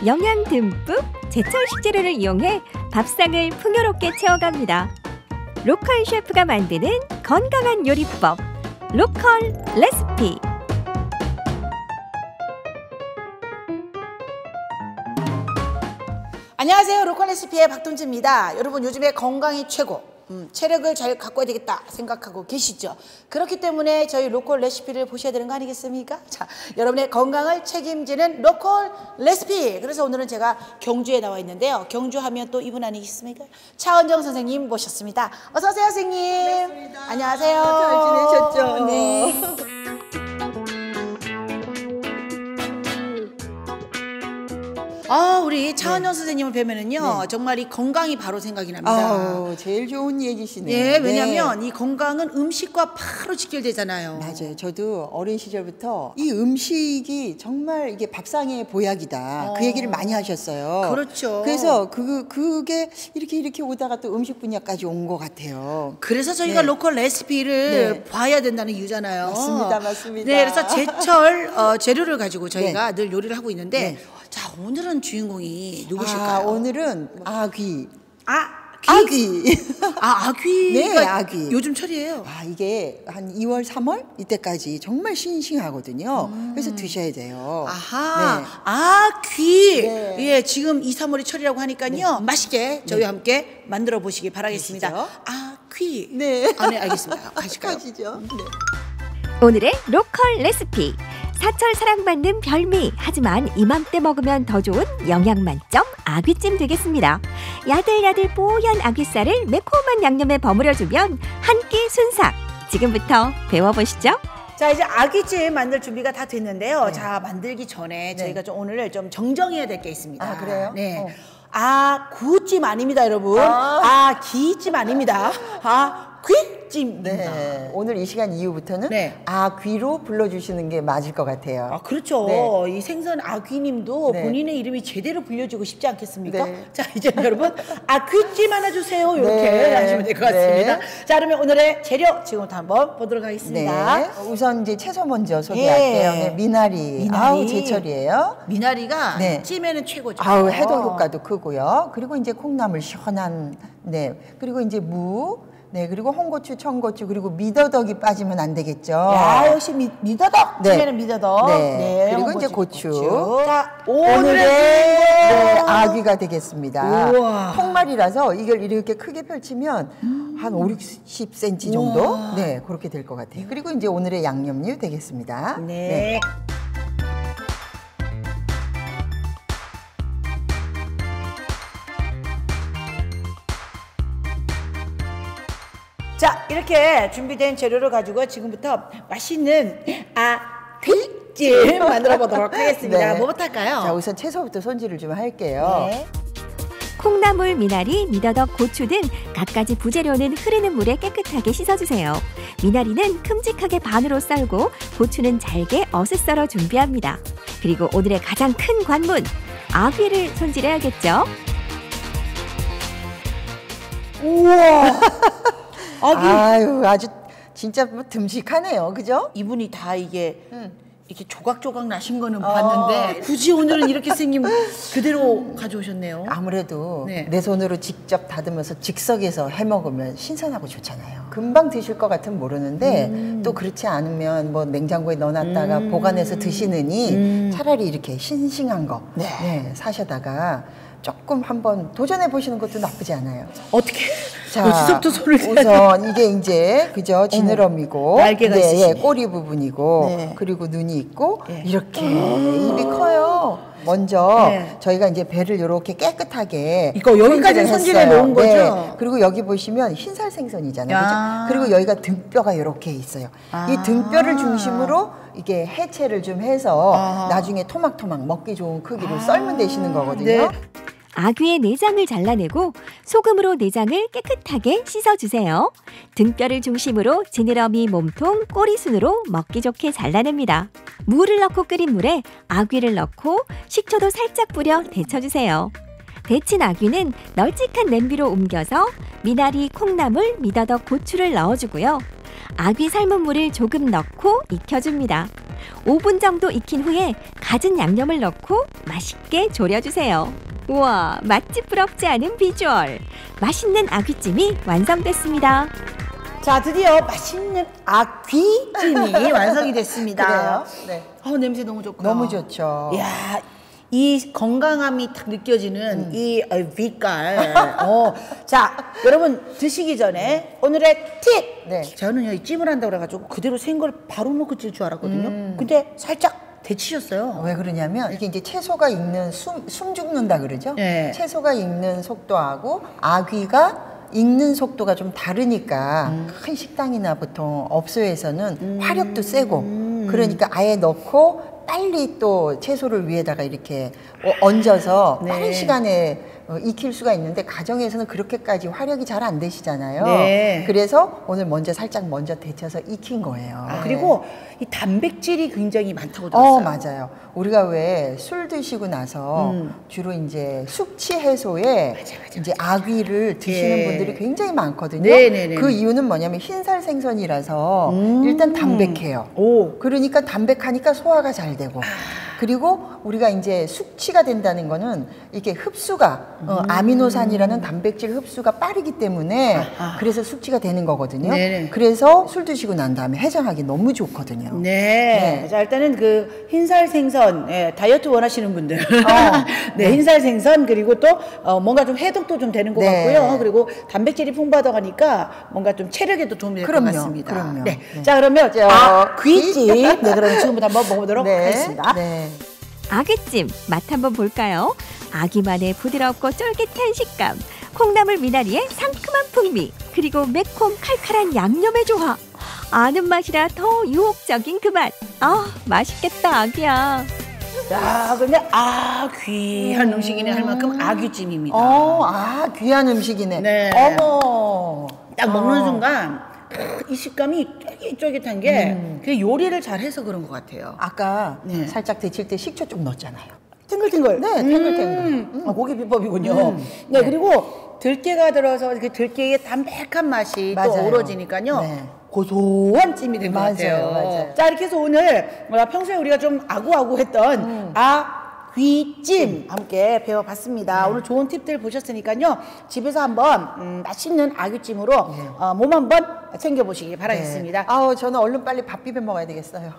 영양 듬뿍 제철 식재료를 이용해 밥상을 풍요롭게 채워갑니다. 로컬 셰프가 만드는 건강한 요리법, 로컬 레시피. 안녕하세요. 로컬 레시피의 박동진입니다. 여러분, 요즘에 건강이 최고, 체력을 잘 가꿔야 되겠다 생각하고 계시죠? 그렇기 때문에 저희 로컬 레시피를 보셔야 되는 거 아니겠습니까? 자, 여러분의 건강을 책임지는 로컬 레시피. 그래서 오늘은 제가 경주에 나와 있는데요. 경주하면 또 이분 아니겠습니까? 차은정 선생님 모셨습니다. 어서 오세요, 선생님. 반갑습니다. 안녕하세요. 잘 지내셨죠? 네. 우리 차은정 선생님을 뵈면은요, 네. 정말 이 건강이 바로 생각이 납니다. 제일 좋은 얘기시네요. 네, 왜냐면 이 건강은 음식과 바로 직결되잖아요. 맞아요. 저도 어린 시절부터 이 음식이 정말 이게 밥상의 보약이다. 그 얘기를 많이 하셨어요. 그렇죠. 그래서 그게 이렇게 오다가 또 음식 분야까지 온 것 같아요. 그래서 저희가 네. 로컬 레시피를 네. 봐야 된다는 이유잖아요. 맞습니다. 네, 그래서 제철 재료를 가지고 저희가 늘 요리를 하고 있는데, 네. 자, 오늘은 주인공이 누구실까요? 오늘은 아귀. 아귀. 아귀. 네, 아귀. 요즘 철이에요. 이게 한 2월, 3월 이때까지 정말 싱싱하거든요. 그래서 드셔야 돼요. 아하. 네. 아귀. 네. 예, 지금 2, 3월이 철이라고 하니까요. 맛있게 저희와 함께 만들어 보시기 바라겠습니다. 그러시죠? 아귀. 네. 네, 알겠습니다. 가실까요? 가시죠. 네. 오늘의 로컬 레시피. 사철 사랑받는 별미, 하지만 이맘때 먹으면 더 좋은 영양 만점 아귀찜 되겠습니다. 야들야들 뽀얀 아귀살을 매콤한 양념에 버무려주면 한 끼 순삭. 지금부터 배워보시죠. 자, 이제 아귀찜 만들 준비가 다 됐는데요. 네. 자, 만들기 전에 네. 저희가 오늘 좀 정정해야 될 게 있습니다. 그래요? 네. 구찜 아닙니다, 여러분. 기찜 아닙니다. 귀찜입니다. 네. 오늘 이 시간 이후부터는 네. 아귀로 불러주시는 게 맞을 것 같아요. 그렇죠. 네. 이 생선 아귀님도 네. 본인의 이름이 제대로 불려지고 싶지 않겠습니까? 네. 자, 이제 여러분, 귀찜 하나 주세요. 이렇게 네. 하시면 될 것 같습니다. 네. 자, 그러면 오늘의 재료 지금부터 한번 보도록 하겠습니다. 네. 우선 이제 채소 먼저 소개할게요. 예. 네, 미나리. 제철이에요. 미나리가 네. 찜에는 최고죠. 해독 효과도 크고요. 그리고 이제 콩나물 시원한, 네. 그리고 이제 무, 네. 그리고 홍고추, 청고추, 그리고 미더덕이 빠지면 안 되겠죠. 야, 역시 미더덕. 네. 찜에는 미더덕. 네. 그리고 홍고추, 이제 고추. 자, 오늘의 네, 아귀가 되겠습니다. 우와. 통말이라서 이걸 이렇게 크게 펼치면 한 5, 60cm 정도? 우와. 네, 그렇게 될 것 같아요. 그리고 이제 오늘의 양념류 되겠습니다. 네. 자, 이렇게 준비된 재료를 가지고 지금부터 맛있는 귀찜 만들어 보도록 하겠습니다. 네. 뭐부터 할까요? 자, 우선 채소부터 손질을 좀 할게요. 네. 콩나물, 미나리, 미더덕, 고추 등 갖가지 부재료는 흐르는 물에 깨끗하게 씻어주세요. 미나리는 큼직하게 반으로 썰고 고추는 잘게 어슷 썰어 준비합니다. 그리고 오늘의 가장 큰 관문, 아귀를 손질해야겠죠. 우와. 아주 진짜 뭐 듬직하네요. 그죠? 이분이 다 이게 이렇게 조각조각 나신 거는 봤는데 굳이 오늘은 이렇게 생긴 그대로 가져오셨네요. 아무래도 네. 내 손으로 직접 다듬어서 즉석에서 해 먹으면 신선하고 좋잖아요. 금방 드실 것 같으면 모르는데 또 그렇지 않으면 뭐 냉장고에 넣어놨다가 보관해서 드시느니 차라리 이렇게 싱싱한 거 사셔다가 조금 한번 도전해 보시는 것도 나쁘지 않아요. 어떻게? 자, 어디서부터 손을 대야 우선 이게 이제 그죠 지느러미고 날개가 있으시네. 꼬리 부분이고 네. 그리고 눈이 있고 네. 이렇게 입이 커요. 먼저 네. 저희가 이제 배를 이렇게 깨끗하게 이거 여기까지 손질해 했어요. 놓은 거죠? 네. 그리고 여기 보시면 흰살 생선이잖아요. 야. 그죠? 그리고 여기가 등뼈가 이렇게 있어요. 이 등뼈를 중심으로 이게 해체를 좀 해서 나중에 토막토막 먹기 좋은 크기로 썰면 되시는 거거든요. 네. 아귀의 내장을 잘라내고 소금으로 내장을 깨끗하게 씻어주세요. 등뼈를 중심으로 지느러미, 몸통, 꼬리순으로 먹기 좋게 잘라냅니다. 무를 넣고 끓인 물에 아귀를 넣고 식초도 살짝 뿌려 데쳐주세요. 데친 아귀는 널찍한 냄비로 옮겨서 미나리, 콩나물, 미더덕, 고추를 넣어주고요. 아귀 삶은 물을 조금 넣고 익혀줍니다. 5분 정도 익힌 후에 갖은 양념을 넣고 맛있게 졸여주세요. 우와, 맛집 부럽지 않은 비주얼. 맛있는 아귀찜이 완성됐습니다. 자, 드디어 맛있는 아귀찜이 완성이 됐습니다. 그래요? 네. 냄새 너무 좋고. 너무 좋죠. 이야, 이 건강함이 딱 느껴지는 이 빛깔. 자, 여러분 드시기 전에 오늘의 팁. 네. 저는 이 찜을 한다고 그래가지고 그대로 생걸 바로 넣고 찔 줄 알았거든요. 근데 살짝 데치셨어요. 왜 그러냐면 이게 이제 채소가 익는 숨 죽는다 그러죠. 네. 채소가 익는 속도하고 아귀가 익는 속도가 좀 다르니까 큰 식당이나 보통 업소에서는 화력도 세고 그러니까 아예 넣고 빨리 또 채소를 위에다가 이렇게 얹어서 네. 빠른 시간에 익힐 수가 있는데 가정에서는 그렇게까지 화력이 잘 안 되시잖아요. 네. 그래서 오늘 살짝 먼저 데쳐서 익힌 거예요. 그리고 이 단백질이 굉장히 많다고 들었어요. 맞아요. 우리가 왜 술 드시고 나서 주로 이제 숙취 해소에 이제 아귀를 드시는 예. 분들이 굉장히 많거든요. 네네네. 그 이유는 뭐냐면 흰살 생선이라서 일단 담백해요. 오. 그러니까 담백하니까 소화가 잘 되고. 그리고 우리가 이제 숙취가 된다는 거는 이게 흡수가 아미노산이라는 단백질 흡수가 빠르기 때문에 그래서 숙취가 되는 거거든요. 네네. 그래서 술 드시고 난 다음에 해장하기 너무 좋거든요. 네. 네. 자, 일단은 그 흰살 생선, 다이어트 원하시는 분들. 네, 흰살 생선, 그리고 또 뭔가 좀 해독도 좀 되는 것 네. 같고요. 그리고 단백질이 풍부하다 보니까 뭔가 좀 체력에도 도움이 될 것 그럼요, 같습니다. 그럼요. 네. 네. 자, 그러면 귀찜. 귀. 네, 그러면 지금부터 한번 먹어보도록 네. 하겠습니다. 네. 아귀찜 맛 한번 볼까요? 아귀만의 부드럽고 쫄깃한 식감, 콩나물 미나리의 상큼한 풍미, 그리고 매콤 칼칼한 양념의 조화. 아는 맛이라 더 유혹적인 그 맛. 맛있겠다 아귀야. 야, 근데 귀한 음식이네 할 만큼 아귀찜입니다. 귀한 음식이네. 네. 어머. 딱 먹는 순간 이 식감이 쫄깃쫄깃한 게 그 요리를 잘해서 그런 것 같아요. 아까 네. 살짝 데칠 때 식초 좀 넣었잖아요. 탱글탱글. 네, 탱글탱글. 고기 비법이군요. 네, 그리고 들깨가 들어서 그 들깨의 담백한 맛이 또 맞아요. 어우러지니까요. 네. 고소한 찜이 된 것 같아요. 맞아요. 자, 이렇게 해서 오늘 평소에 우리가 좀 아구아구했던 귀찜 함께 배워봤습니다. 오늘 좋은 팁들 보셨으니까요. 집에서 한번 맛있는 아귀찜으로 몸 한번 챙겨보시기 바라겠습니다. 저는 얼른 빨리 밥 비벼 먹어야 되겠어요.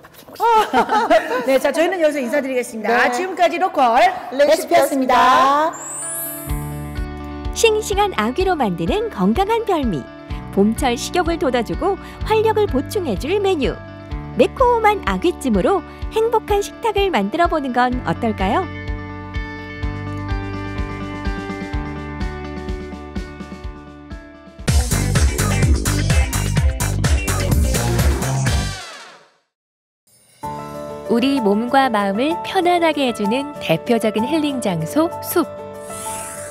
네, 자, 저희는 여기서 인사드리겠습니다. 네. 지금까지 로컬 레시피였습니다. 레시피였습니다. 싱싱한 아귀로 만드는 건강한 별미. 봄철 식욕을 돋아주고 활력을 보충해줄 메뉴. 매콤한 아귀찜으로 행복한 식탁을 만들어 보는 건 어떨까요? 우리 몸과 마음을 편안하게 해주는 대표적인 힐링 장소 숲.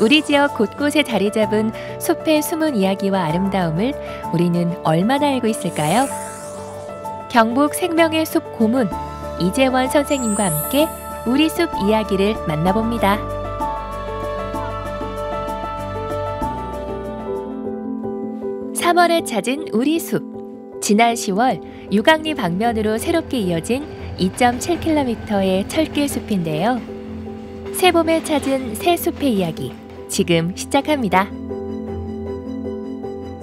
우리 지역 곳곳에 자리 잡은 숲의 숨은 이야기와 아름다움을 우리는 얼마나 알고 있을까요? 경북 생명의 숲 고문 이재원 선생님과 함께 우리 숲 이야기를 만나봅니다. (3월에) 찾은 우리 숲. 지난 10월 유강리 방면으로 새롭게 이어진 2.7km의 철길 숲인데요. 새봄에 찾은 새 숲의 이야기 지금 시작합니다.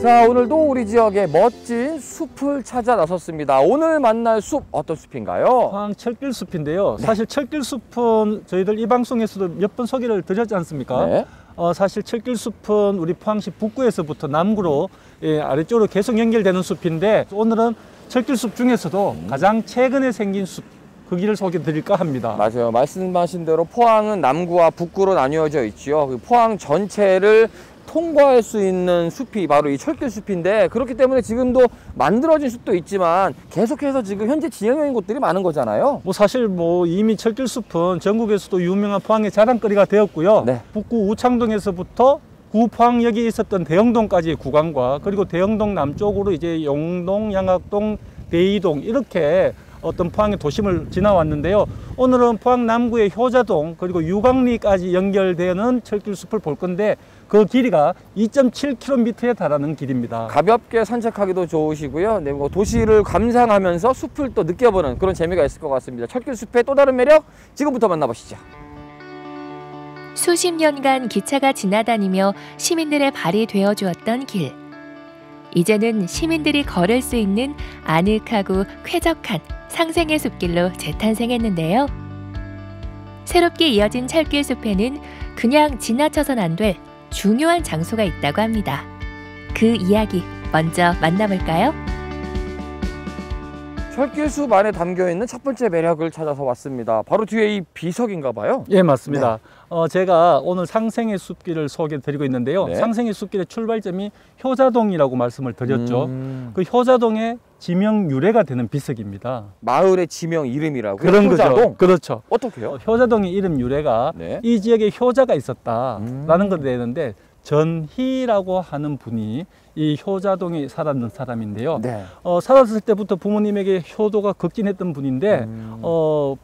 자, 오늘도 우리 지역의 멋진 숲을 찾아 나섰습니다. 오늘 만날 숲 어떤 숲인가요? 포항 철길숲인데요. 사실 철길숲은 저희들 이 방송에서도 몇 번 소개를 드렸지 않습니까? 네. 사실 철길숲은 우리 포항시 북구에서부터 남구로 아래쪽으로 계속 연결되는 숲인데 오늘은 철길숲 중에서도 가장 최근에 생긴 숲, 그 길을 소개해 드릴까 합니다. 맞아요. 말씀하신 대로 포항은 남구와 북구로 나뉘어져 있죠. 그 포항 전체를 통과할 수 있는 숲이 바로 이 철길숲인데, 그렇기 때문에 지금도 만들어진 숲도 있지만 계속해서 지금 현재 진행형인 곳들이 많은 거잖아요. 사실 이미 철길숲은 전국에서도 유명한 포항의 자랑거리가 되었고요. 네. 북구 우창동에서부터 구포항역에 있었던 대영동까지의 구간과 그리고 대영동 남쪽으로 이제 용동, 양학동, 대이동 이렇게 어떤 포항의 도심을 지나왔는데요. 오늘은 포항 남구의 효자동 그리고 유강리까지 연결되는 철길숲을 볼 건데, 그 길이가 2.7km에 달하는 길입니다. 가볍게 산책하기도 좋으시고요. 네, 뭐 도시를 감상하면서 숲을 또 느껴보는 그런 재미가 있을 것 같습니다. 철길 숲의 또 다른 매력 지금부터 만나보시죠. 수십 년간 기차가 지나다니며 시민들의 발이 되어주었던 길. 이제는 시민들이 걸을 수 있는 아늑하고 쾌적한 상생의 숲길로 재탄생했는데요. 새롭게 이어진 철길 숲에는 그냥 지나쳐선 안 될 중요한 장소가 있다고 합니다. 그 이야기 먼저 만나볼까요? 철길 숲 안에 담겨있는 첫 번째 매력을 찾아서 왔습니다. 바로 뒤에 이 비석인가 봐요. 예, 맞습니다. 제가 오늘 상생의 숲길을 소개해드리고 있는데요. 네. 상생의 숲길의 출발점이 효자동이라고 말씀을 드렸죠. 그 효자동의 지명 유래가 되는 비석입니다. 마을의 지명 이름이라고요? 그런 효자동? 거죠. 그렇죠. 어떻게요? 효자동의 이름 유래가 네. 이 지역에 효자가 있었다라는 걸 내는데 전희라고 하는 분이 이 효자동에 살았는 사람인데요. 네. 살았을 때부터 부모님에게 효도가 극진했던 분인데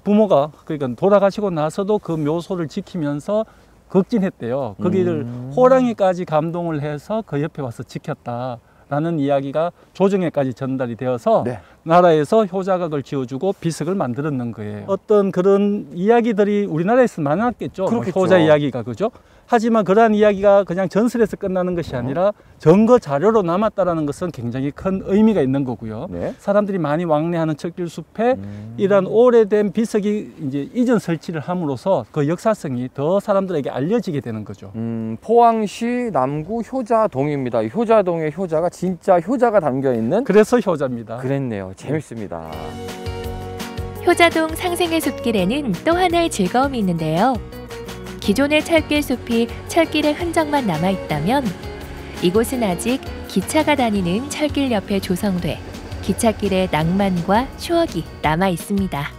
부모가 그러니까 돌아가시고 나서도 그 묘소를 지키면서 극진했대요. 거기를 호랑이까지 감동을 해서 그 옆에 와서 지켰다라는 이야기가 조정에까지 전달이 되어서 네. 나라에서 효자각을 지어주고 비석을 만들었는 거예요. 어떤 그런 이야기들이 우리나라에서 많았겠죠. 그렇겠죠. 효자 이야기가 그죠? 하지만 그러한 이야기가 그냥 전설에서 끝나는 것이 아니라 증거 자료로 남았다라는 것은 굉장히 큰 의미가 있는 거고요. 네. 사람들이 많이 왕래하는 철길숲에 이러한 오래된 비석이 이제 이전 설치를 함으로써 그 역사성이 더 사람들에게 알려지게 되는 거죠. 포항시 남구 효자동입니다. 이 효자동의 효자가 진짜 효자가 담겨 있는 그래서 효자입니다. 그랬네요. 재밌습니다. 효자동 상생의 숲길에는 또 하나의 즐거움이 있는데요. 기존의 철길 숲이 철길의 흔적만 남아있다면 이곳은 아직 기차가 다니는 철길 옆에 조성돼 기찻길의 낭만과 추억이 남아있습니다.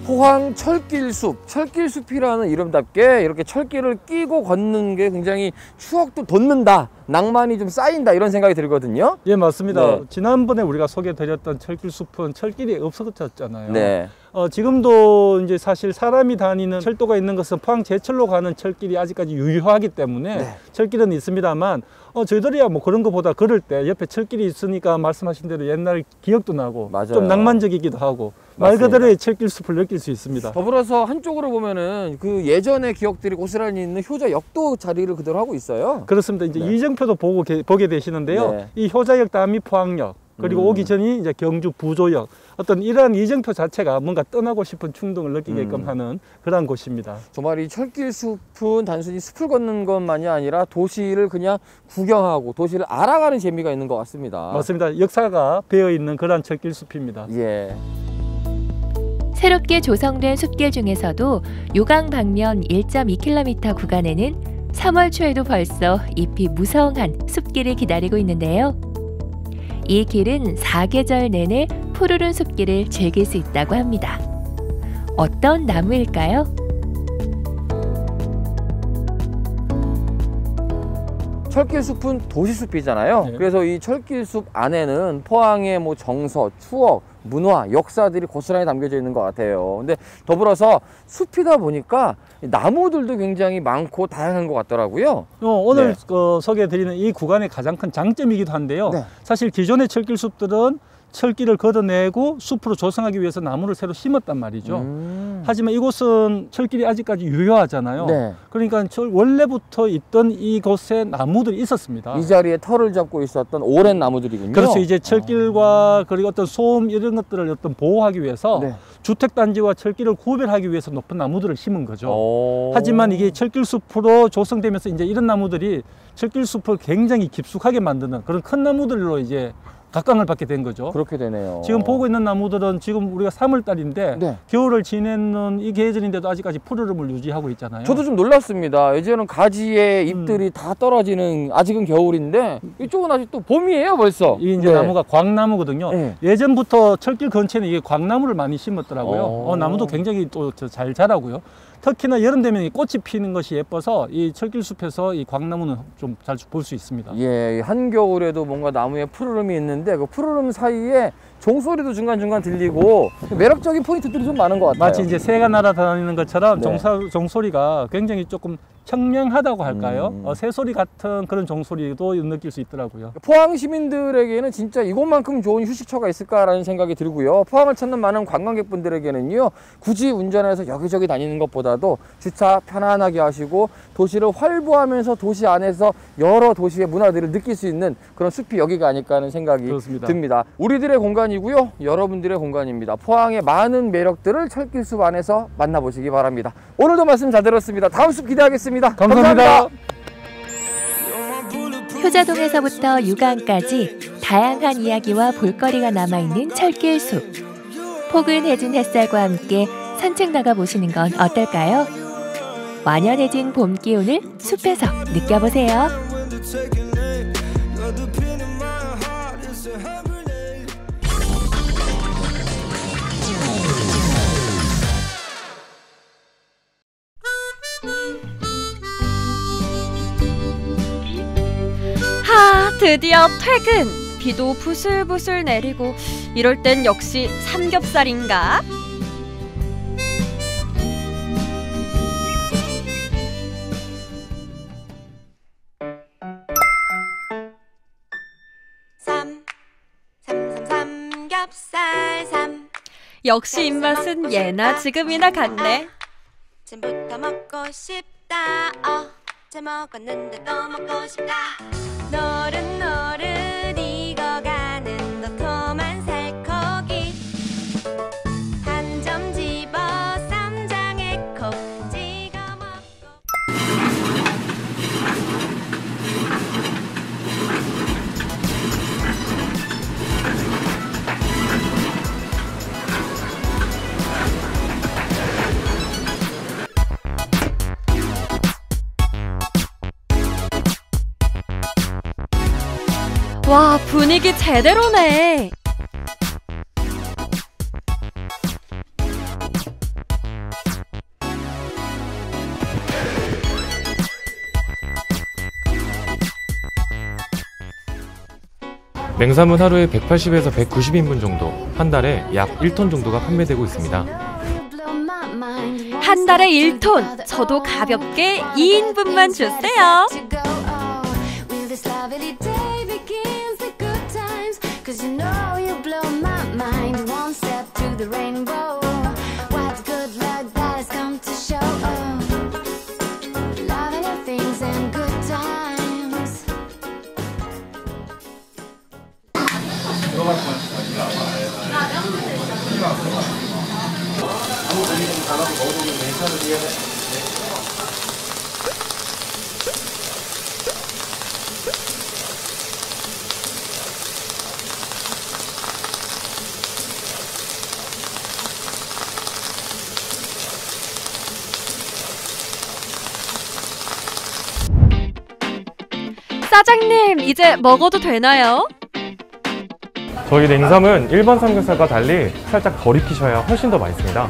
포항 철길숲, 철길숲이라는 이름답게 이렇게 철길을 끼고 걷는 게 굉장히 추억도 돋는다, 낭만이 좀 쌓인다 이런 생각이 들거든요. 예, 맞습니다. 네. 지난번에 우리가 소개해드렸던 철길숲은 철길이 없어졌잖아요. 네. 지금도 이제 사실 사람이 다니는 철도가 있는 것은 포항 제철로 가는 철길이 아직까지 유효하기 때문에 네. 철길은 있습니다만 저희들이야 뭐 그런 것보다 걸을 때 옆에 철길이 있으니까 말씀하신 대로 옛날 기억도 나고 맞아요. 좀 낭만적이기도 하고 말 맞습니다. 그대로의 철길숲을 느낄 수 있습니다. 더불어서 한쪽으로 보면은 그 예전의 기억들이 고스란히 있는 효자역도 자리를 그대로 하고 있어요. 그렇습니다. 이제 네. 이정표도 보게 되시는데요. 네. 이 효자역 다음이 포항역 그리고 오기 전이 이제 경주 부조역 어떤 이러한 이정표 자체가 뭔가 떠나고 싶은 충동을 느끼게끔 하는 그러한 곳입니다. 정말 이 철길숲은 단순히 숲을 걷는 것만이 아니라 도시를 그냥 구경하고 도시를 알아가는 재미가 있는 것 같습니다. 맞습니다. 역사가 배어 있는 그러한 철길숲입니다. 예. 새롭게 조성된 숲길 중에서도 요강 방면 1.2km 구간에는 3월 초에도 벌써 잎이 무성한 숲길이 기다리고 있는데요. 이 길은 사계절 내내 푸르른 숲길을 즐길 수 있다고 합니다. 어떤 나무일까요? 철길숲은 도시숲이잖아요. 네. 그래서 이 철길숲 안에는 포항의 뭐 정서, 추억, 문화, 역사들이 고스란히 담겨져 있는 것 같아요. 근데 더불어서 숲이다 보니까 나무들도 굉장히 많고 다양한 것 같더라고요. 오늘 네. 소개해드리는 이 구간의 가장 큰 장점이기도 한데요. 네. 사실 기존의 철길숲들은 철길을 걷어내고 숲으로 조성하기 위해서 나무를 새로 심었단 말이죠. 하지만 이곳은 철길이 아직까지 유효하잖아요. 네. 그러니까 원래부터 있던 이곳에 나무들이 있었습니다. 이 자리에 털을 잡고 있었던 오랜 나무들이군요. 그렇죠. 이제 철길과 그리고 어떤 소음 이런 것들을 어떤 보호하기 위해서 네. 주택단지와 철길을 구별하기 위해서 높은 나무들을 심은 거죠. 오. 하지만 이게 철길숲으로 조성되면서 이제 이런 나무들이 철길숲을 굉장히 깊숙하게 만드는 그런 큰 나무들로 이제 각광을 받게 된 거죠. 그렇게 되네요. 지금 보고 있는 나무들은 지금 우리가 3월 달인데 네. 겨울을 지내는 이 계절인데도 아직까지 푸르름을 유지하고 있잖아요. 저도 좀 놀랐습니다. 예전에는 가지에 잎들이 다 떨어지는, 아직은 겨울인데 이쪽은 아직 또 봄이에요 벌써. 이 이제 네. 나무가 광나무거든요. 네. 예전부터 철길 근처에는 이게 광나무를 많이 심었더라고요. 나무도 굉장히 또 잘 자라고요. 특히나 여름 되면 이 꽃이 피는 것이 예뻐서 이 철길숲에서 이 광나무는 좀 잘 볼 수 있습니다. 예, 한겨울에도 뭔가 나무에 푸르름이 있는데 그 푸르름 사이에 종소리도 중간중간 들리고 매력적인 포인트들이 좀 많은 것 같아요. 마치 이제 새가 날아다니는 것처럼 네. 종소리가 굉장히 조금 청명하다고 할까요? 새소리 같은 그런 종소리도 느낄 수 있더라고요. 포항 시민들에게는 진짜 이곳만큼 좋은 휴식처가 있을까라는 생각이 들고요. 포항을 찾는 많은 관광객분들에게는요, 굳이 운전해서 여기저기 다니는 것보다도 주차 편안하게 하시고 도시를 활보하면서 도시 안에서 여러 도시의 문화들을 느낄 수 있는 그런 숲이 여기가 아닐까 하는 생각이 그렇습니다. 듭니다. 우리들의 공간이고요, 여러분들의 공간입니다. 포항의 많은 매력들을 철길숲 안에서 만나보시기 바랍니다. 오늘도 말씀 잘 들었습니다. 다음 숲 기대하겠습니다. 감사합니다. 효자동에서부터 육안까지 다양한 이야기와 볼거리가 남아있는 철길숲. 포근해진 햇살과 함께 산책 나가보시는 건 어떨까요? 완연해진 봄 기운을 숲에서 느껴보세요. 드디어 퇴근! 비도 부슬부슬 내리고 이럴 땐 역시 삼겹살인가? 삼겹살 삼. 역시 입맛은 예나 지금이나 같네. 아침부터 먹고 싶다. 어제 먹었는데 또 먹고 싶다. 노릇노릇 익어가는 도톰한 살코기 한 점 집어 쌈장에 콕 찍어 먹고. 와, 분위기 제대로네. 맹삼은 하루에 180에서 190인분 정도, 한 달에 약 1톤 정도가 판매되고 있습니다. 한 달에 1톤! 저도 가볍게 2인분만 주세요. 사장님, 이제 먹어도 되나요? 저희 냉삼은 일반 삼겹살과 달리 살짝 덜 익히셔야 훨씬 더 맛있습니다.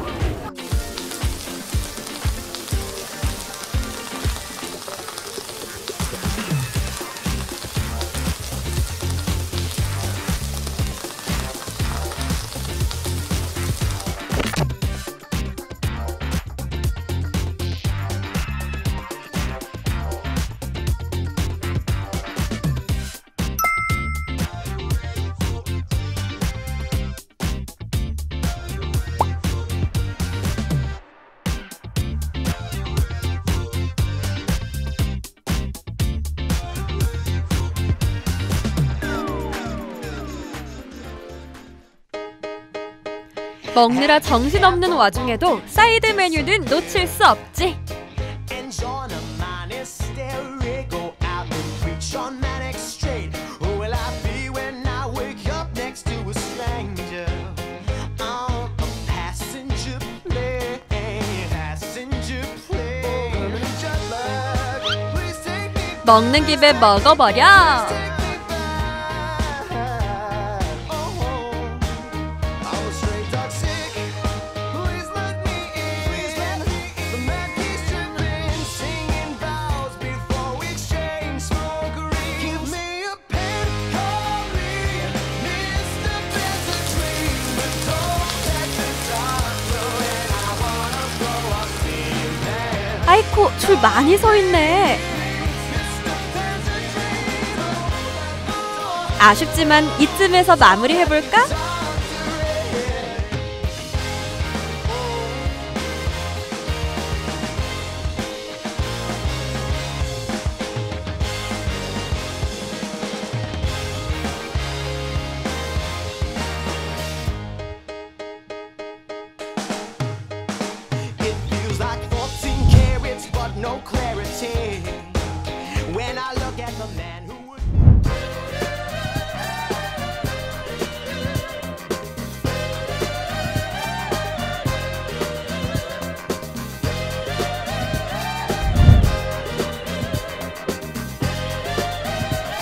먹느라 정신없는 와중에도 사이드 메뉴는 놓칠 수 없지. 먹는 김에 먹어버려. 많고 줄 많이 서 있네. 아쉽지만 이쯤에서 마무리해볼까?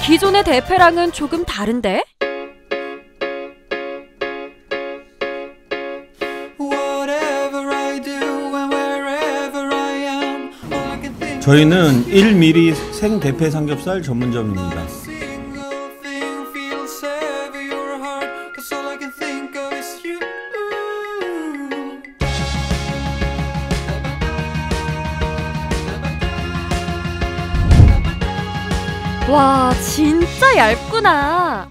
기존의 대패랑은 조금 다른데? 저희는 1mm 생대패 삼겹살 전문점입니다. 와, 진짜 얇구나.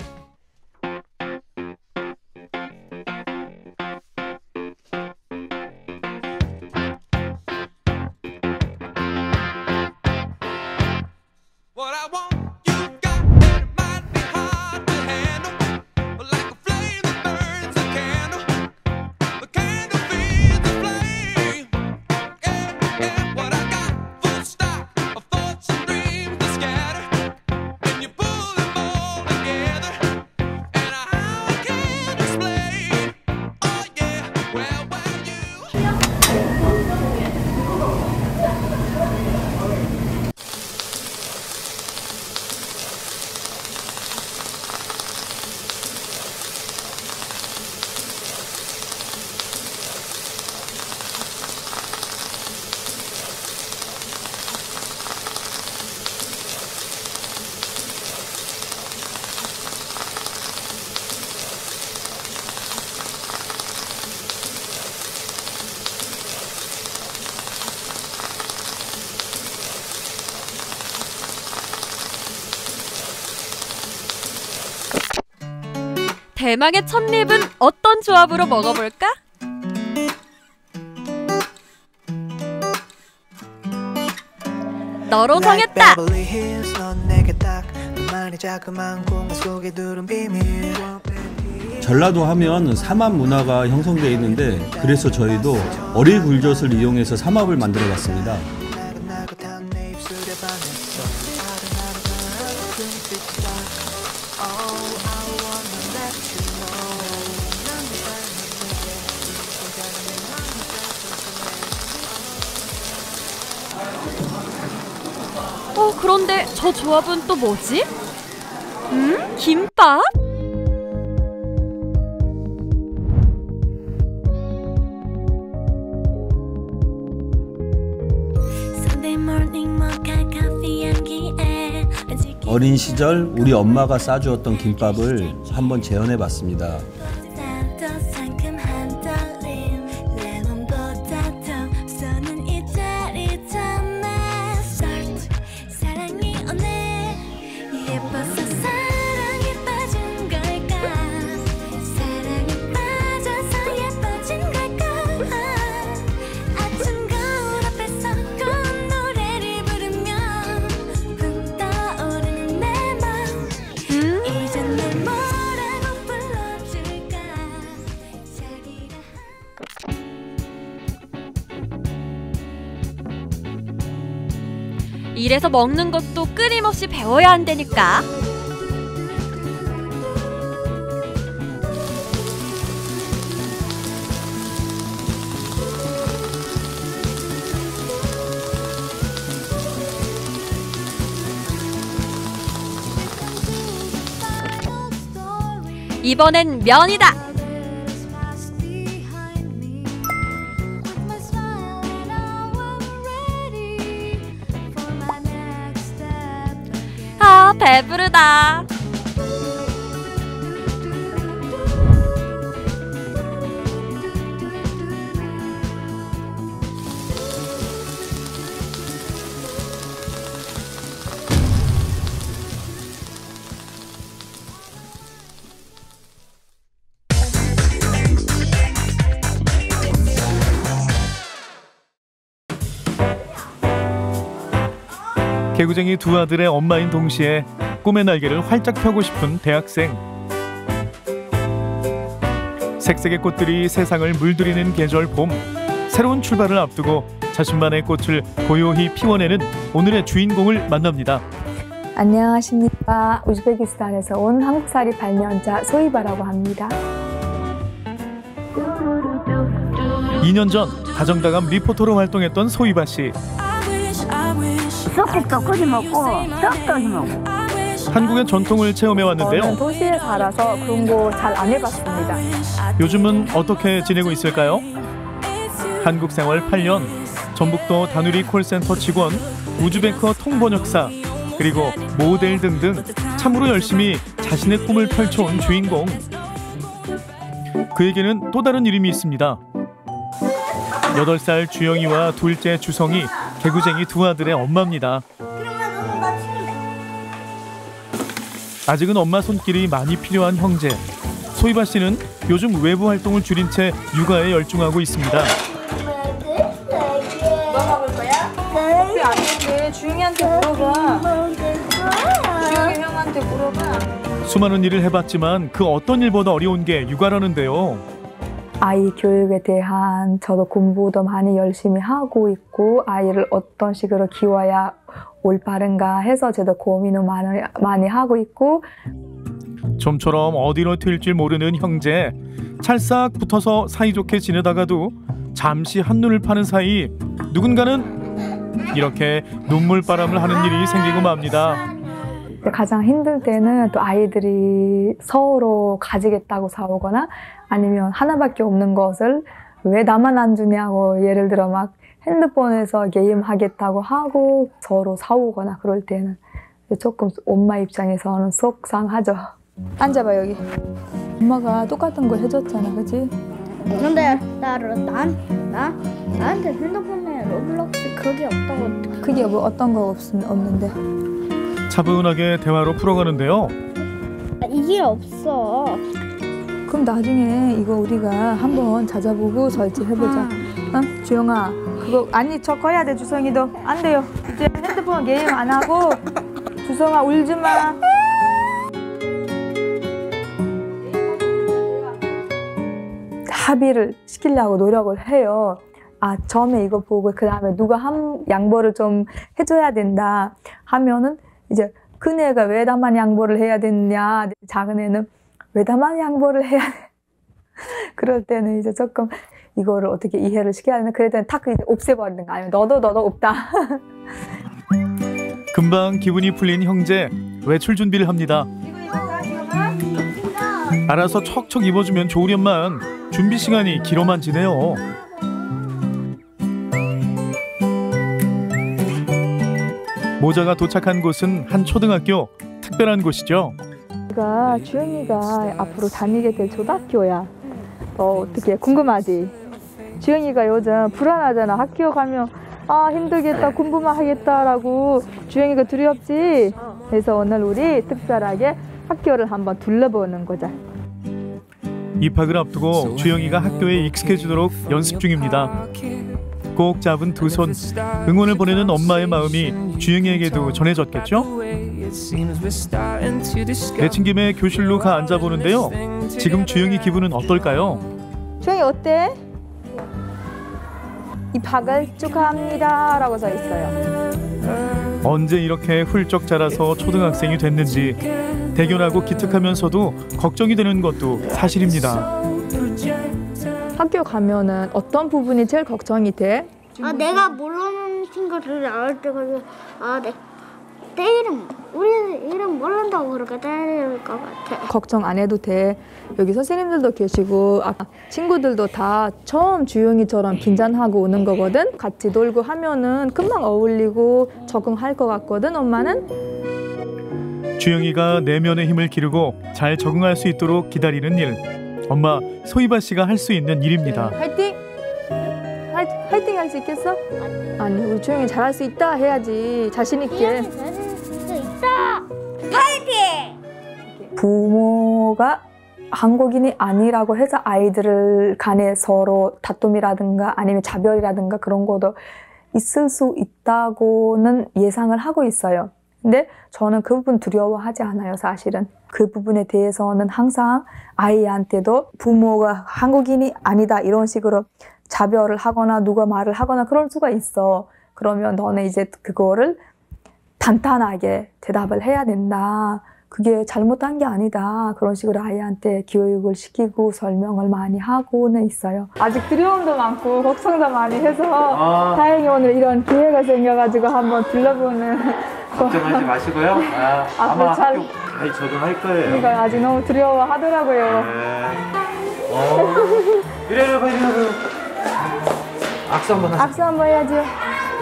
대망의 첫입은 어떤 조합으로 먹어볼까? 너로 정했다! 전라도 하면 삼합 문화가 형성되어 있는데 그래서 저희도 어리굴젓을 이용해서 삼합을 만들어 봤습니다. 그런데 저 조합은 또 뭐지? 김밥? 어린 시절 우리 엄마가 싸주었던 김밥을 한번 재현해 봤습니다. 이래서 먹는 것도 끊임없이 배워야 한다니까. 이번엔 면이다. 아, 배부르다. 개구쟁이 두 아들의 엄마인 동시에 꿈의 날개를 활짝 펴고 싶은 대학생. 색색의 꽃들이 세상을 물들이는 계절 봄. 새로운 출발을 앞두고 자신만의 꽃을 고요히 피워내는 오늘의 주인공을 만납니다. 안녕하십니까. 우즈베키스탄에서 온 한국살이 발명자 소이바라고 합니다. 2년 전 다정다감 리포터로 활동했던 소이바 씨. 떡국도 거기 먹고 떡도 먹고. 한국의 전통을 체험해 왔는데요. 저는 도시에 살아서 그런 거 잘 안 해봤습니다. 요즘은 어떻게 지내고 있을까요? 한국 생활 8년, 전북도 다누리 콜센터 직원, 우즈베크어 통번역사, 그리고 모델 등등 참으로 열심히 자신의 꿈을 펼쳐온 주인공. 그에게는 또 다른 이름이 있습니다. 8살 주영이와 둘째 주성이 개구쟁이 두 아들의 엄마입니다. 아직은 엄마 손길이 많이 필요한 형제. 소이바 씨는 요즘 외부 활동을 줄인 채 육아에 열중하고 있습니다. 뭐 먹을 거야? 커피 안 먹게. 주영이한테 물어봐. 주영이 형한테 물어봐. 수많은 일을 해봤지만 그 어떤 일보다 어려운 게 육아라는데요. 아이 교육에 대한 저도 공부도 많이 열심히 하고 있고 아이를 어떤 식으로 키워야 올바른가 해서 저도 고민을 많이 하고 있고. 좀처럼 어디로 튈지 모르는 형제. 찰싹 붙어서 사이좋게 지내다가도 잠시 한눈을 파는 사이 누군가는 이렇게 눈물바람을 하는 일이 생기고 맙니다. 가장 힘들 때는 또 아이들이 서로 가지겠다고 싸우거나 아니면 하나밖에 없는 것을 왜 나만 안 주냐고 예를 들어 막 핸드폰에서 게임 하겠다고 하고 서로 싸우거나 그럴 때는 조금 엄마 입장에서는 속상하죠. 앉아봐 여기. 엄마가 똑같은 거 해줬잖아, 그치? 근데 나한테 핸드폰에 로블록스 그게 없다고. 그게 뭐 어떤 거 없는데. 차분하게 대화로 풀어가는데요. 이게 없어. 그럼 나중에 이거 우리가 한번 찾아보고 설치해보자. 어? 주영아, 그거 아니 저거 해야 돼. 주성이도 안 돼요. 이제 핸드폰 게임 안 하고. 주성아 울지 마. 합의를 시키려고 노력을 해요. 아, 처음에 이거 보고 그 다음에 누가 양보를 좀 해줘야 된다 하면은 이제 큰애가 왜 나만 양보를 해야 되느냐, 작은 애는 왜 나만 양보를 해야 돼. 그럴 때는 이제 조금 이거를 어떻게 이해를 시켜야 되나. 그럴 때는 탁 이제 없애버리든가 아니면 너도 없다. 금방 기분이 풀린 형제. 외출 준비를 합니다. 알아서 척척 입어주면 좋으련만 준비 시간이 길어만 지네요. 모자가 도착한 곳은 한 초등학교. 특별한 곳이죠. 주영이가 앞으로 다니게 될 초등학교야. 어떻게 궁금하지? 주영이가 요즘 불안하잖아. 학교 가면 아 힘들겠다, 공부만 하겠다라고 주영이가 두렵지. 그래서 오늘 우리 특별하게 학교를 한번 둘러보는 거자. 입학을 앞두고 주영이가 학교에 익숙해지도록 연습 중입니다. 꼭 잡은 두 손, 응원을 보내는 엄마의 마음이 주영이에게도 전해졌겠죠? 내친 김에 교실로 가 앉아보는데요. 지금 주영이 기분은 어떨까요? 주영이 어때? 입학을 축하합니다 라고 써 있어요. 언제 이렇게 훌쩍 자라서 초등학생이 됐는지 대견하고 기특하면서도 걱정이 되는 것도 사실입니다. 학교 가면은 어떤 부분이 제일 걱정이 돼? 내가 모르는 친구들을 알을 때 내 이름, 우리 이름 모른다고 그렇게 때릴 것 같아. 걱정 안 해도 돼. 여기 선생님들도 계시고 친구들도 다 처음 주영이처럼 긴장하고 오는 거거든. 같이 놀고 하면은 금방 어울리고 적응할 것 같거든. 엄마는 주영이가 내면의 힘을 기르고 잘 적응할 수 있도록 기다리는 일. 엄마 소이바 씨가 할 수 있는 일입니다. 화이팅! 화이팅 할 수 있겠어? 아니 우리 주영이 잘할 수 있다 해야지. 자신 있게. 잘할 수 있다. 화이팅! 부모가 한국인이 아니라고 해서 아이들 간에 서로 다툼이라든가 아니면 차별이라든가 그런 것도 있을 수 있다고는 예상을 하고 있어요. 근데 저는 그 부분 두려워하지 않아요, 사실은. 그 부분에 대해서는 항상 아이한테도 부모가 한국인이 아니다 이런 식으로 자별을 하거나 누가 말을 하거나 그럴 수가 있어. 그러면 너는 이제 그거를 단단하게 대답을 해야 된다. 그게 잘못한 게 아니다. 그런 식으로 아이한테 교육을 시키고 설명을 많이 하고는 있어요. 아직 두려움도 많고 걱정도 많이 해서 다행히 오늘 이런 기회가 생겨가지고 한번 둘러보는. 걱정하지 마시고요. 아마 잘 잘 적응할 거예요. 그러니까 아직 너무 두려워하더라고요. 이래요, 악수 한번 하세요. 악수 한번 해야지.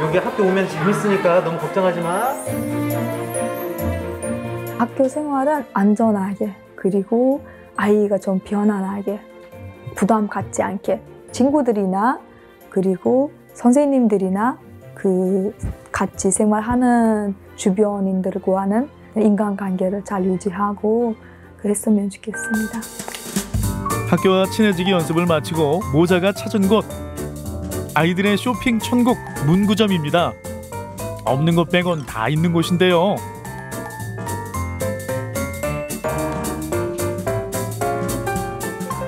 여기 학교 오면 재밌으니까 너무 걱정하지 마. 학교 생활은 안전하게, 그리고 아이가 좀 편안하게, 부담 갖지 않게 친구들이나 그리고 선생님들이나 그 같이 생활하는 주변인들과는 인간관계를 잘 유지하고 그랬으면 좋겠습니다. 학교와 친해지기 연습을 마치고 모자가 찾은 곳, 아이들의 쇼핑 천국 문구점입니다. 없는 것 빼곤 다 있는 곳인데요.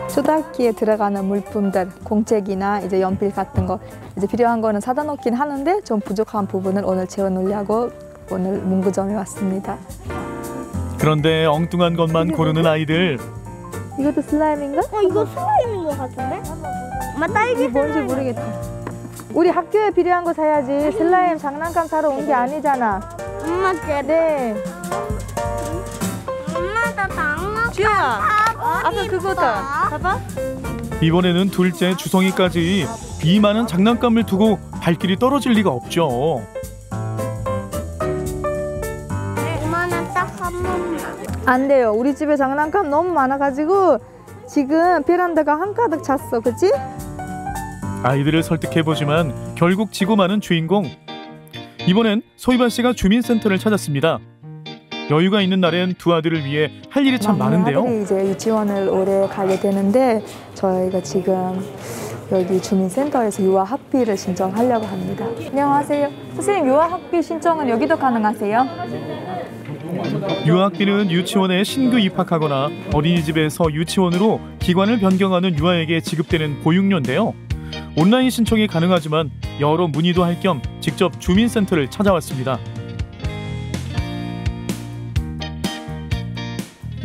초등학기에 들어가는 물품들, 공책이나 이제 연필 같은 거 이제 필요한 거는 사다 놓긴 하는데 좀 부족한 부분을 오늘 채워 놓으려고 오늘 문구점에 왔습니다. 그런데 엉뚱한 것만 고르는 아이들. 이것도 슬라임인가? 이거 슬라임인 것 같은데? 엄마 딸기 뭔지 모르겠다. 우리 학교에 필요한 거 사야지. 슬라임 장난감 사러 온 게 아니잖아. 엄마 제발. 네. 엄마 나 장난감. 주영아, 아까 그거다. 봐봐. 이번에는 둘째 주성이까지 이 많은 장난감을 두고 발길이 떨어질 리가 없죠. 엄마는 딱 한 번만. 안 돼요. 우리 집에 장난감 너무 많아가지고 지금 베란다가 한가득 찼어. 그치? 아이들을 설득해보지만 결국 지고 마는 주인공. 이번엔 소희반 씨가 주민센터를 찾았습니다. 여유가 있는 날엔 두 아들을 위해 할 일이 참 많은데요. 아들이 이제 유치원을 올해 가게 되는데 저희가 지금 여기 주민센터에서 유아학비를 신청하려고 합니다. 안녕하세요. 선생님, 유아학비 신청은 여기도 가능하세요? 유아학비는 유치원에 신규 입학하거나 어린이집에서 유치원으로 기관을 변경하는 유아에게 지급되는 보육료인데요. 온라인 신청이 가능하지만 여러 문의도 할 겸 직접 주민센터를 찾아왔습니다.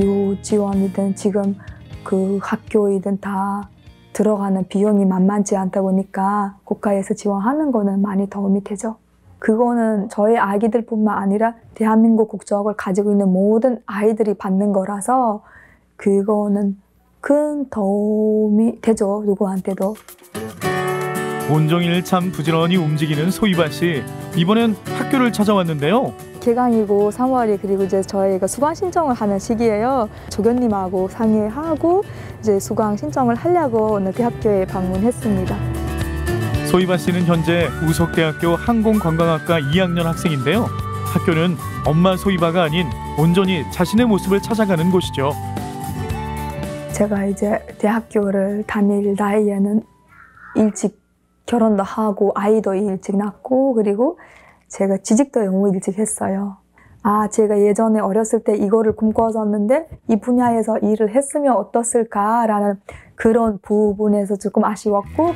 유치원이든 지금 그 학교이든 다 들어가는 비용이 만만치 않다 보니까 국가에서 지원하는 거는 많이 도움이 되죠. 그거는 저희 아기들뿐만 아니라 대한민국 국적을 가지고 있는 모든 아이들이 받는 거라서 그거는 큰 도움이 되죠, 누구한테도. 온종일 참 부지런히 움직이는 소희반 씨. 이번엔 학교를 찾아왔는데요. 개강이고 3월이 그리고 이제 저희가 수강 신청을 하는 시기예요. 조교님하고 상의하고 이제 수강 신청을 하려고 오늘 대학교에 방문했습니다. 소희반 씨는 현재 우석대학교 항공관광학과 2학년 학생인데요. 학교는 엄마 소희바가 아닌 온전히 자신의 모습을 찾아가는 곳이죠. 제가 이제 대학교를 다닐 나이에는 일찍 결혼도 하고 아이도 일찍 낳고 그리고 제가 취직도 너무 일찍 했어요. 제가 예전에 어렸을 때 이거를 꿈꿔왔었는데 이 분야에서 일을 했으면 어땠을까라는 그런 부분에서 조금 아쉬웠고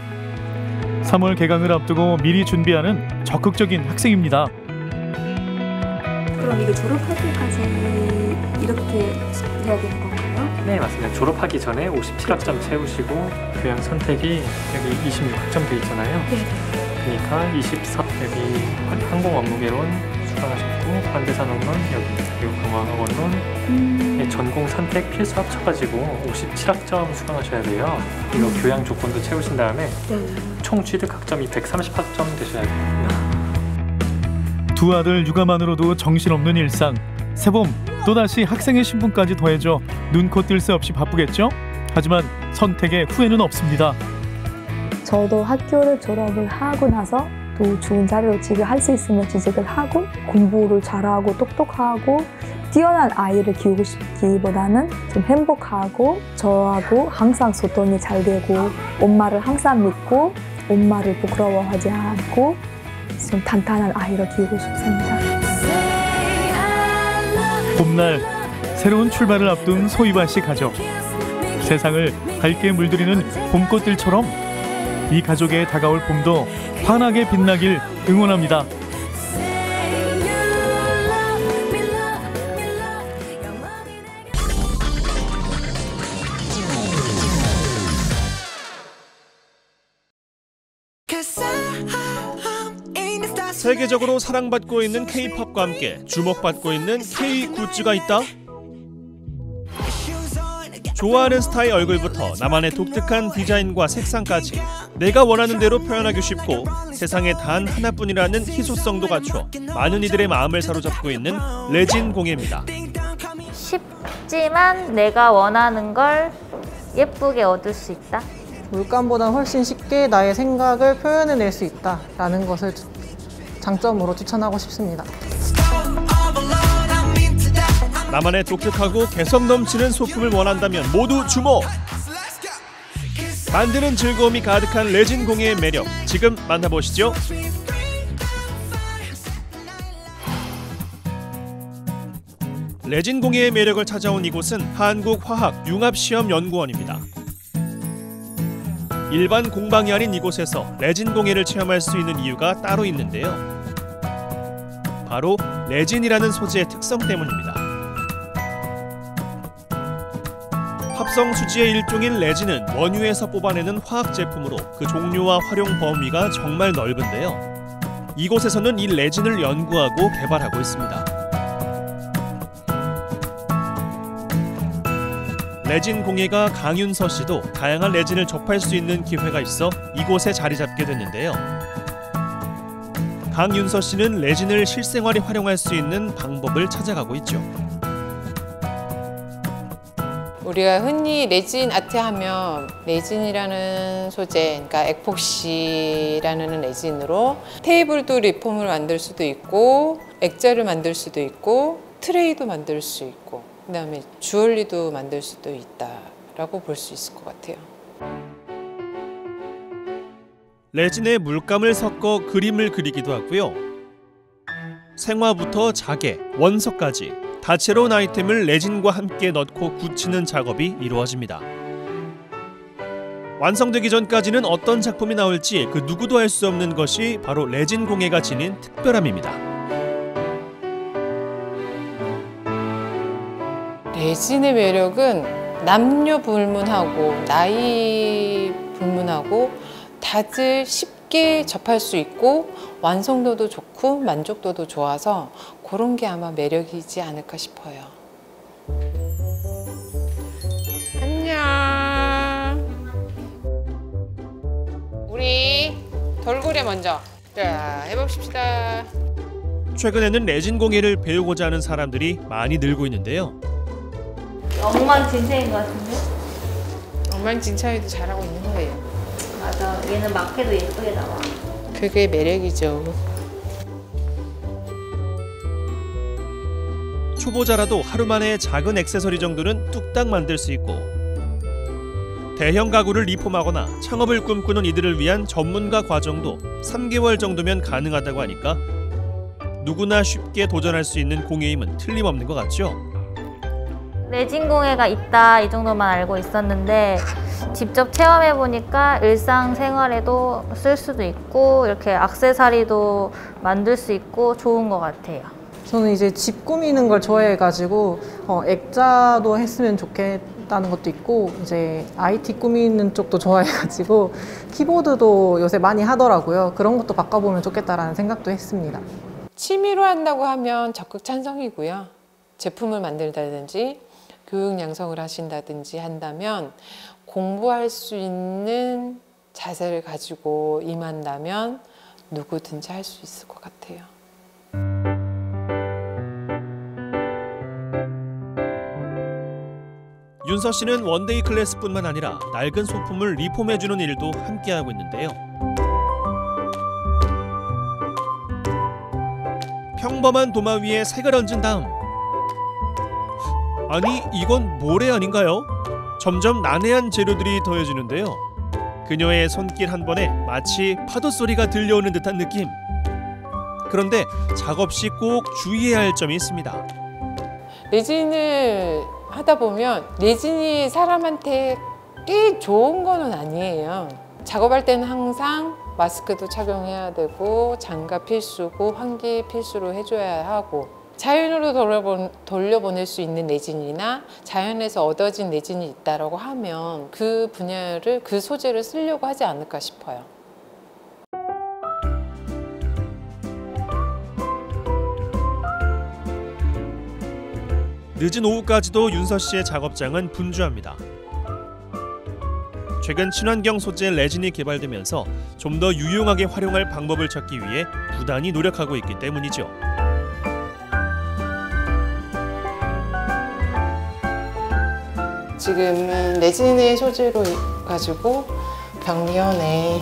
3월 개강을 앞두고 미리 준비하는 적극적인 학생입니다. 그럼 이거 졸업할 때까지 이렇게 해야 되는 건가요? 네, 맞습니다. 졸업하기 전에 57학점 채우시고 교양 선택이 여기 26학점 돼 있잖아요. 네. 그러니까 24 여기 항공 업무개론 수강하셨고 관대산업론 여기 그리고 공학원론 전공 선택 필수 합쳐가지고 57학점 수강하셔야 돼요. 이거 교양 조건도 채우신 다음에 총 취득 학점이 130학점 되셔야 됩니다. 두 아들 육아만으로도 정신없는 일상. 새봄 또다시 학생의 신분까지 더해져 눈코 뜰 새 없이 바쁘겠죠? 하지만 선택에 후회는 없습니다. 저도 학교를 졸업을 하고 나서 또 좋은 자리로 취직할 수 있으면 취직을 하고 공부를 잘하고 똑똑하고 뛰어난 아이를 키우고 싶기보다는 좀 행복하고 저하고 항상 소통이 잘 되고 엄마를 항상 믿고 엄마를 부끄러워하지 않고 좀 단단한 아이로 키우고 싶습니다. 봄날 새로운 출발을 앞둔 소희바 씨 가족. 세상을 밝게 물들이는 봄꽃들처럼 이 가족의 다가올 봄도 환하게 빛나길 응원합니다. 세계적으로 사랑받고 있는 K-팝과 함께 주목받고 있는 K-굿즈가 있다? 좋아하는 스타의 얼굴부터 나만의 독특한 디자인과 색상까지 내가 원하는 대로 표현하기 쉽고 세상에 단 하나뿐이라는 희소성도 갖추어 많은 이들의 마음을 사로잡고 있는 레진 공예입니다. 쉽지만 내가 원하는 걸 예쁘게 얻을 수 있다. 물감보다 훨씬 쉽게 나의 생각을 표현해낼 수 있다라는 것을 장점으로 추천하고 싶습니다. 나만의 독특하고 개성 넘치는 소품을 원한다면 모두 주목! 만드는 즐거움이 가득한 레진 공예의 매력, 지금 만나보시죠. 레진 공예의 매력을 찾아온 이곳은 한국화학융합시험연구원입니다. 일반 공방이 아닌 이곳에서 레진 공예를 체험할 수 있는 이유가 따로 있는데요. 바로 레진이라는 소재의 특성 때문입니다. 합성 수지의 일종인 레진은 원유에서 뽑아내는 화학 제품으로 그 종류와 활용 범위가 정말 넓은데요. 이곳에서는 이 레진을 연구하고 개발하고 있습니다. 레진 공예가 강윤서 씨도 다양한 레진을 접할 수 있는 기회가 있어 이곳에 자리 잡게 됐는데요. 강윤서 씨는 레진을 실생활에 활용할 수 있는 방법을 찾아가고 있죠. 우리가 흔히 레진 아트 하면 레진이라는 소재, 그러니까 에폭시라는 레진으로 테이블도 리폼을 만들 수도 있고 액자를 만들 수도 있고 트레이도 만들 수 있고 그다음에 주얼리도 만들 수도 있다라고 볼 수 있을 것 같아요. 레진에 물감을 섞어 그림을 그리기도 하고요. 생화부터 자개, 원석까지 다채로운 아이템을 레진과 함께 넣고 굳히는 작업이 이루어집니다. 완성되기 전까지는 어떤 작품이 나올지 그 누구도 알 수 없는 것이 바로 레진 공예가 지닌 특별함입니다. 레진의 매력은 남녀 불문하고 나이 불문하고 다들 쉽게 접할 수 있고 완성도도 좋고 만족도도 좋아서 그런 게 아마 매력이지 않을까 싶어요. 안녕. 우리 돌고래 먼저 자 해봅시다. 최근에는 레진 공예를 배우고자 하는 사람들이 많이 늘고 있는데요. 엉망진창인 것 같은데? 엉망진창에도 잘하고 있는 거예요. 맞아. 얘는 막해도 예쁘게 나와. 그게 매력이죠. 초보자라도 하루 만에 작은 액세서리 정도는 뚝딱 만들 수 있고 대형 가구를 리폼하거나 창업을 꿈꾸는 이들을 위한 전문가 과정도 3개월 정도면 가능하다고 하니까 누구나 쉽게 도전할 수 있는 공예임은 틀림없는 것 같죠? 레진 공예가 있다 이 정도만 알고 있었는데 직접 체험해보니까 일상생활에도 쓸 수도 있고 이렇게 액세서리도 만들 수 있고 좋은 것 같아요. 저는 이제 집 꾸미는 걸 좋아해가지고 액자도 했으면 좋겠다는 것도 있고 이제 IT 꾸미는 쪽도 좋아해가지고 키보드도 요새 많이 하더라고요. 그런 것도 바꿔보면 좋겠다라는 생각도 했습니다. 취미로 한다고 하면 적극 찬성이고요. 제품을 만들다든지 교육 양성을 하신다든지 한다면 공부할 수 있는 자세를 가지고 임한다면 누구든지 할 수 있을 것 같아요. 윤서 씨는 원데이 클래스뿐만 아니라 낡은 소품을 리폼해주는 일도 함께하고 있는데요. 평범한 도마 위에 색을 얹은 다음 아니 이건 모래 아닌가요? 점점 난해한 재료들이 더해지는데요. 그녀의 손길 한 번에 마치 파도 소리가 들려오는 듯한 느낌. 그런데 작업 시 꼭 주의해야 할 점이 있습니다. 레진을 하다 보면 레진이 사람한테 꽤 좋은 거는 아니에요. 작업할 때는 항상 마스크도 착용해야 되고 장갑 필수고 환기 필수로 해줘야 하고 자연으로 돌려보낼 수 있는 레진이나 자연에서 얻어진 레진이 있다고 하면 그 분야를 그 소재를 쓰려고 하지 않을까 싶어요. 늦은 오후까지도 윤서 씨의 작업장은 분주합니다. 최근 친환경 소재 레진이 개발되면서 좀 더 유용하게 활용할 방법을 찾기 위해 부단히 노력하고 있기 때문이죠. 지금은 레진의 소재로 가지고 벽면에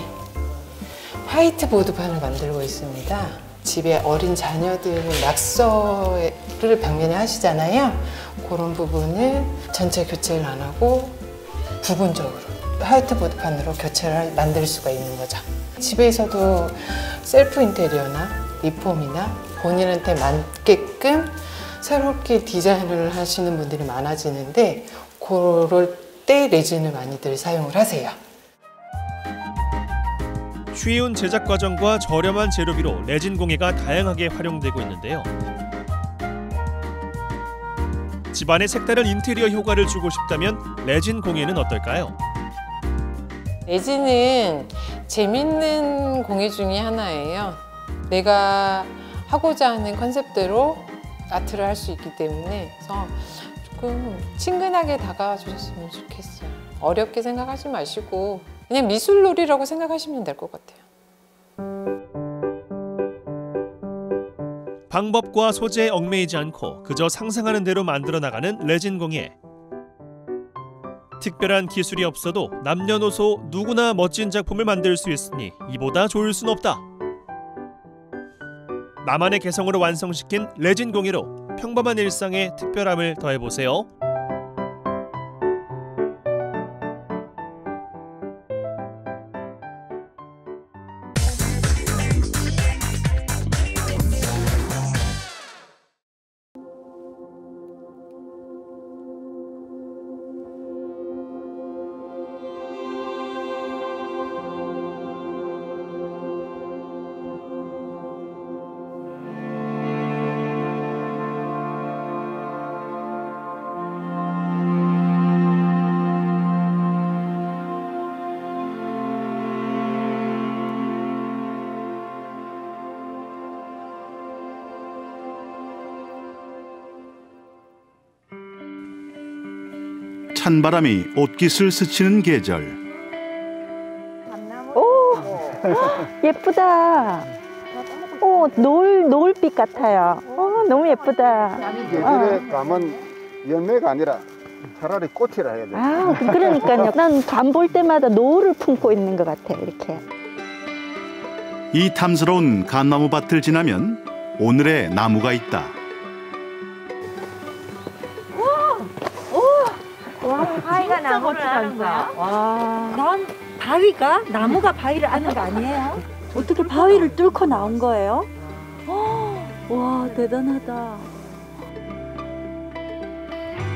화이트보드판을 만들고 있습니다. 집에 어린 자녀들은 낙서를 벽면에 하시잖아요. 그런 부분을 전체 교체를 안 하고 부분적으로 화이트보드판으로 교체를 만들 수가 있는 거죠. 집에서도 셀프 인테리어나 리폼이나 본인한테 맞게끔 새롭게 디자인을 하시는 분들이 많아지는데 그럴 때 레진을 많이들 사용을 하세요. 쉬운 제작 과정과 저렴한 재료비로 레진 공예가 다양하게 활용되고 있는데요. 집안에 색다른 인테리어 효과를 주고 싶다면 레진 공예는 어떨까요? 레진은 재밌는 공예 중에 하나예요. 내가 하고자 하는 컨셉대로 아트를 할 수 있기 때문에 그래서 조금 친근하게 다가와 주셨으면 좋겠어요. 어렵게 생각하지 마시고 그냥 미술놀이라고 생각하시면 될 것 같아요. 방법과 소재에 얽매이지 않고 그저 상상하는 대로 만들어 나가는 레진 공예. 특별한 기술이 없어도 남녀노소 누구나 멋진 작품을 만들 수 있으니 이보다 좋을 순 없다. 나만의 개성으로 완성시킨 레진 공예로 평범한 일상에 특별함을 더해보세요. 찬바람이 옷깃을 스치는 계절. 오, 예쁘다. 오, 노을빛 같아요. 너무 예쁘다. 계절에 가면 열매가 아니라 차라리 꽃이라 해야 돼. 아, 그러니까요. 난 감 볼 때마다 노을을 품고 있는 것 같아, 이렇게. 이 탐스러운 감나무 밭을 지나면 오늘의 나무가 있다. 와, 바위가 나무를 아는 거야? 와, 난 바위가 나무가 바위를 아는 거 아니에요? 어떻게 바위를 뚫고 나온 거예요? 와, 대단하다.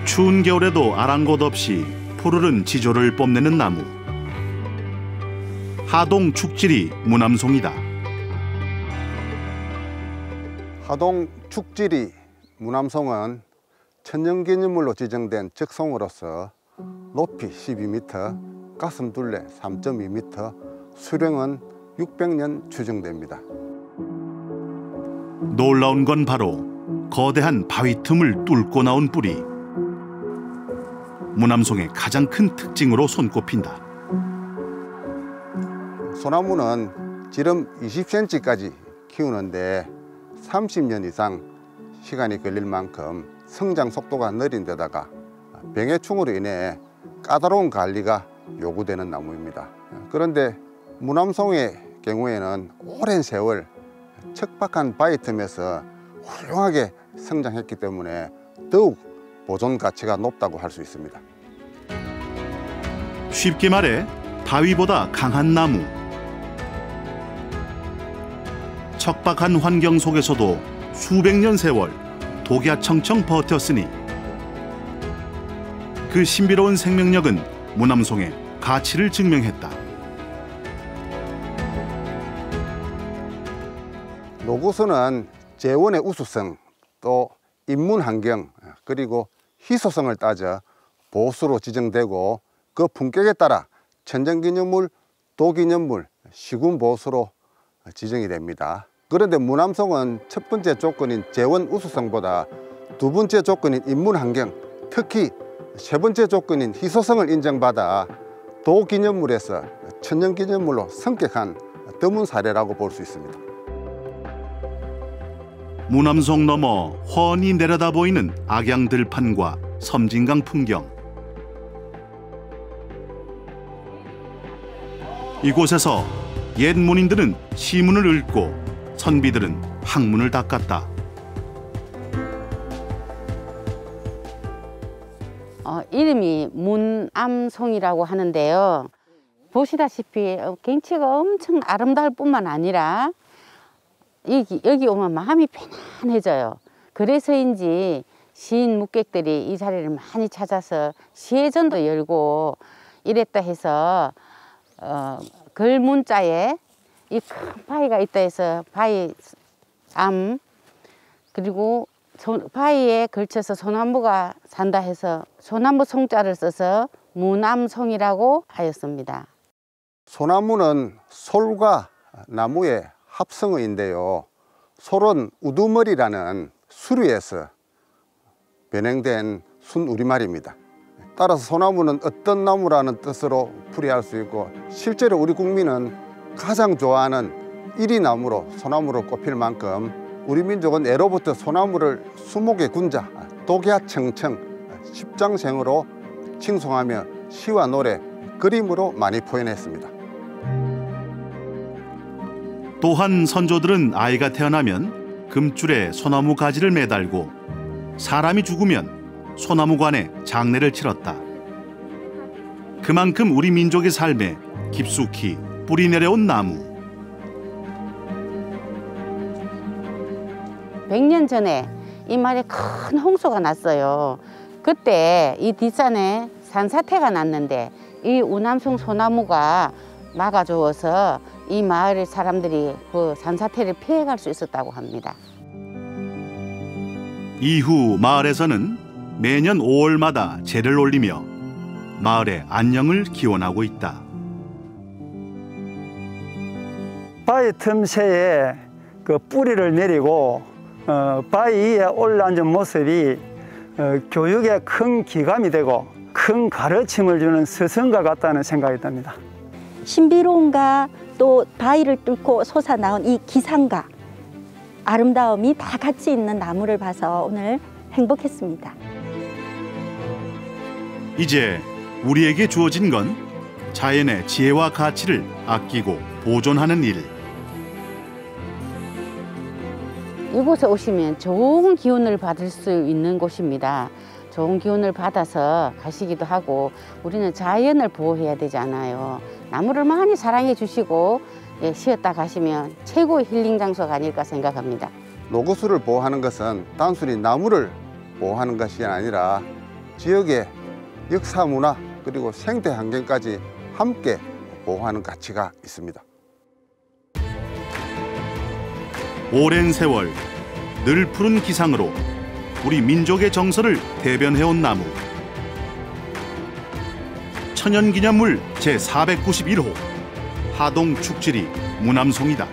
추운 겨울에도 아랑곳 없이 푸르른 지조를 뽐내는 나무. 하동 축지리 무남송이다. 하동 축지리 무남송은 천연기념물로 지정된 적송으로서 높이 12m, 가슴 둘레 3.2m, 수령은 600년 추정됩니다. 놀라운 건 바로 거대한 바위 틈을 뚫고 나온 뿌리. 무남송의 가장 큰 특징으로 손꼽힌다. 소나무는 지름 20cm까지 키우는데 30년 이상 시간이 걸릴 만큼 성장 속도가 느린 데다가 병해충으로 인해 까다로운 관리가 요구되는 나무입니다. 그런데 무남송의 경우에는 오랜 세월 척박한 바위 틈에서 훌륭하게 성장했기 때문에 더욱 보존 가치가 높다고 할 수 있습니다. 쉽게 말해 바위보다 강한 나무. 척박한 환경 속에서도 수백 년 세월 독야청청 버텼으니 그 신비로운 생명력은 무남송의 가치를 증명했다. 노구수는 재원의 우수성, 또 인문 환경, 그리고 희소성을 따져 보수로 지정되고 그 품격에 따라 천연기념물, 도기념물, 시군보수로 지정이 됩니다. 그런데 무남송은 첫 번째 조건인 재원 우수성보다 두 번째 조건인 인문 환경, 특히 세 번째 조건인 희소성을 인정받아 도기념물에서 천연기념물로 성격한 드문 사례라고 볼 수 있습니다. 무남송 너머 훤히 내려다 보이는 악양들판과 섬진강 풍경. 이곳에서 옛 문인들은 시문을 읊고 선비들은 학문을 닦았다. 이름이 문암송이라고 하는데요. 보시다시피 경치가 엄청 아름다울 뿐만 아니라 여기 오면 마음이 편안해져요. 그래서인지 시인 묵객들이 이 자리를 많이 찾아서 시해전도 열고 이랬다 해서 글문자에 이 큰 바위가 있다 해서 바위암, 그리고 바위에 걸쳐서 소나무가 산다 해서 소나무 송자를 써서 무남송이라고 하였습니다. 소나무는 솔과 나무의 합성어인데요. 솔은 우두머리라는 수류에서 변형된 순우리말입니다. 따라서 소나무는 어떤 나무라는 뜻으로 풀이할 수 있고, 실제로 우리 국민은 가장 좋아하는 1위 나무로 소나무로 꼽힐 만큼 우리 민족은 예로부터 소나무를 수목의 군자, 독야청청, 십장생으로 칭송하며 시와 노래, 그림으로 많이 표현했습니다. 또한 선조들은 아이가 태어나면 금줄에 소나무 가지를 매달고 사람이 죽으면 소나무관에 장례를 치렀다. 그만큼 우리 민족의 삶에 깊숙이 뿌리 내려온 나무. 100년 전에 이 마을에 큰 홍수가 났어요. 그때 이 뒷산에 산사태가 났는데 이 우남송 소나무가 막아주어서 이 마을의 사람들이 그 산사태를 피해갈 수 있었다고 합니다. 이후 마을에서는 매년 5월마다 제를 올리며 마을의 안녕을 기원하고 있다. 바위 틈새에 그 뿌리를 내리고 바위 위에 올라앉은 모습이 교육에 큰 기감이 되고 큰 가르침을 주는 스승과 같다는 생각이 듭니다. 신비로움과 또 바위를 뚫고 솟아나온 이 기상과 아름다움이 다 같이 있는 나무를 봐서 오늘 행복했습니다. 이제 우리에게 주어진 건 자연의 지혜와 가치를 아끼고 보존하는 일. 이곳에 오시면 좋은 기운을 받을 수 있는 곳입니다. 좋은 기운을 받아서 가시기도 하고, 우리는 자연을 보호해야 되잖아요. 나무를 많이 사랑해 주시고 쉬었다 가시면 최고의 힐링 장소가 아닐까 생각합니다. 노구수를 보호하는 것은 단순히 나무를 보호하는 것이 아니라 지역의 역사 문화 그리고 생태 환경까지 함께 보호하는 가치가 있습니다. 오랜 세월 늘 푸른 기상으로 우리 민족의 정서를 대변해온 나무. 천연기념물 제491호 하동 축지리 무남송이다.